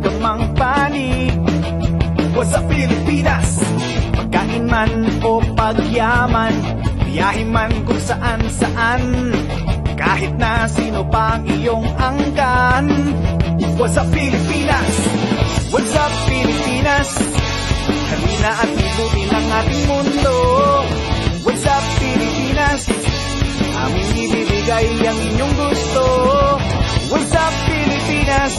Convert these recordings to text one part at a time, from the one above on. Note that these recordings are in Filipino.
ka mang panig. What's up Pilipinas? Pagkain man o pagyaman, biyahe man kung saan-saan, kahit na sino pa ang iyong angkan. What's up Pilipinas? What's up Pilipinas? Halina at libutin ang ating mundo. What's up Pilipinas? Aming ibibigay ang inyong gusto. What's up Pilipinas?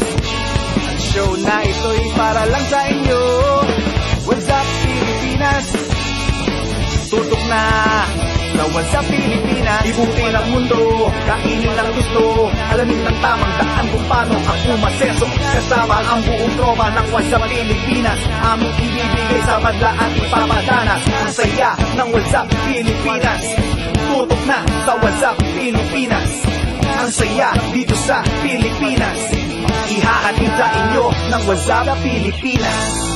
Ang show na ito'y para lang sa inyo. What's up Pilipinas? Tutok na sa What's up Pilipinas. Ibutin ang mundo, kainin ang gusto, alamin ng tamang daan kung paano ang umaseso. Kasama ang buong tropa ng What's up Pilipinas, aming ibibigay sa madla at ipapadanas. Ang saya ng What's up Pilipinas. Tutok na sa What's up Pilipinas. Ang saya dito sa Pilipinas. Ihahatid sa inyo ng What's up Pilipinas.